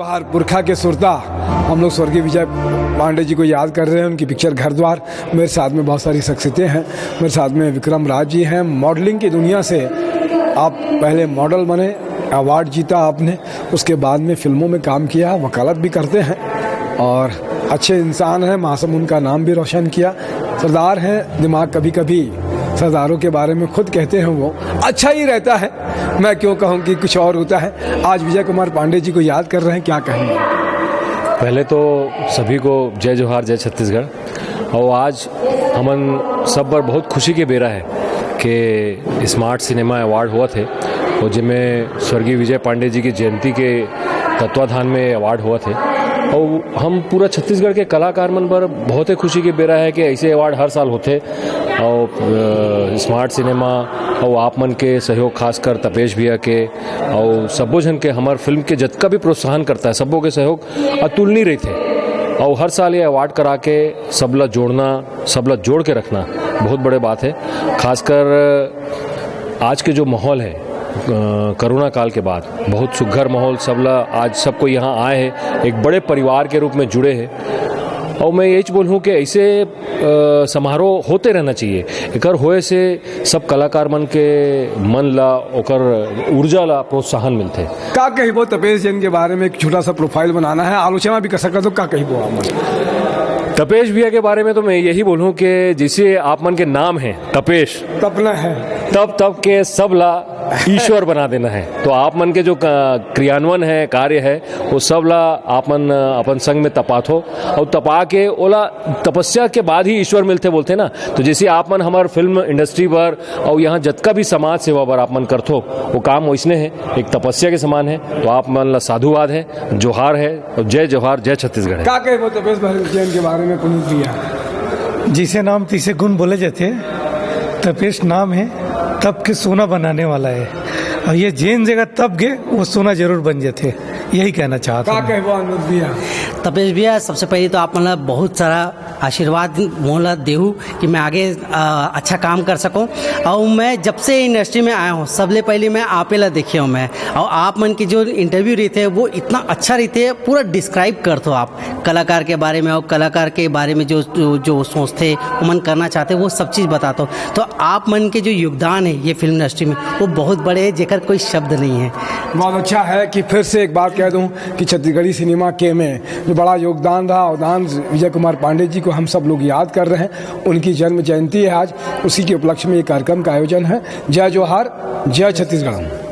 बाहर पुरखा के सुरता हम लोग स्वर्गीय विजय पांडे जी को याद कर रहे हैं। उनकी पिक्चर घर द्वार। मेरे साथ में बहुत सारी शख्सियतें हैं। मेरे साथ में विक्रम राज जी हैं। मॉडलिंग की दुनिया से आप पहले मॉडल बने, अवार्ड जीता आपने, उसके बाद में फिल्मों में काम किया, वकालत भी करते हैं और अच्छे इंसान हैं। मासूम उनका नाम भी रोशन किया। सरदार हैं, दिमाग कभी कभी सरदारों के बारे में खुद कहते हैं वो अच्छा ही रहता है। मैं क्यों कहूँ कि कुछ और होता है। आज विजय कुमार पांडे जी को याद कर रहे हैं, क्या कहेंगे? पहले तो सभी को जय जोहार, जय छत्तीसगढ़। और आज हमन सब पर बहुत खुशी के बेरा है कि स्मार्ट सिनेमा अवार्ड हुआ थे और जिनमें स्वर्गीय विजय पांडे जी की जयंती के तत्वाधान में अवार्ड हुआ थे। और हम पूरा छत्तीसगढ़ के कलाकार मन पर बहुत ही खुशी की बेरा है कि ऐसे अवार्ड हर साल होते और स्मार्ट सिनेमा और आप मन के सहयोग, खासकर तपेश भैया के और सबो जन के हमार फिल्म के जतका भी प्रोत्साहन करता है, सबों के सहयोग अतुलनीय रही थे। और हर साल ये अवार्ड करा के सबला जोड़ना, सबला जोड़ के रखना बहुत बड़े बात है। खासकर आज के जो माहौल है कोरोना काल के बाद, बहुत सुघर माहौल, सबला आज सबको यहाँ आए हैं, एक बड़े परिवार के रूप में जुड़े हैं। और मैं यही बोलूँ कि ऐसे समारोह होते रहना चाहिए। एकर होए से सब कलाकार मन के मन ला, ओकर ऊर्जा ला प्रोत्साहन मिलते। का कही वो तपेश जैन के बारे में एक छोटा सा प्रोफाइल बनाना है, आलोचना भी कर सकता, तो का कही वो आप? तपेश भैया के बारे में तो मैं यही बोलूँ कि जिसे आप मन के नाम है तपेश, तपना है, तब के सब ला ईश्वर बना देना है। तो आप मन के जो क्रियान्वयन है, कार्य है, वो सब ला आप मन अपन संग में तपात हो और तपा के ओला तपस्या के बाद ही ईश्वर मिलते बोलते ना। तो जैसे आप मन हमार फिल्म इंडस्ट्री पर और यहाँ जतका भी समाज सेवा पर आप मन करथो, वो काम वैसने है, एक तपस्या के समान है। तो आप मन ला साधुवाद है, जोहार है और जय जोहार, जय छत्तीसगढ़। का कहे वो तपेश जैन के बारे में पुनीत भैया? जिसे नाम तीसे गुण बोले जाते, तपेश नाम है, तब के सोना बनाने वाला है। और ये जैन जगह तब के वो सोना जरूर बन जाते, यही कहना चाहता हूँ। का कहे वो अनुज भैया? तपेश भैया, सबसे पहले तो आप मतलब बहुत सारा आशीर्वाद मोहलत देहू कि मैं आगे अच्छा काम कर सकूं। और मैं जब से इंडस्ट्री में आया हूं, सबले पहले मैं आपे ला देखे हूं मैं। और आप मन की जो इंटरव्यू रहते हैं वो इतना अच्छा रहते है, पूरा डिस्क्राइब करते हो आप कलाकार के बारे में और कलाकार के बारे में जो सोचते वो मन करना चाहते वो सब चीज़ बताते हो। तो आप मन के जो योगदान है ये फिल्म इंडस्ट्री में वो बहुत बड़े है, जेकर कोई शब्द नहीं है। बहुत अच्छा है कि फिर से एक बात कह दूं कि छत्तीसगढ़ी सिनेमा के में जो बड़ा योगदान रहा, अवदान विजय कुमार पांडे जी को हम सब लोग याद कर रहे हैं। उनकी जन्म जयंती है आज, उसी के उपलक्ष्य में ये कार्यक्रम का आयोजन है। जय जोहार, जय छत्तीसगढ़।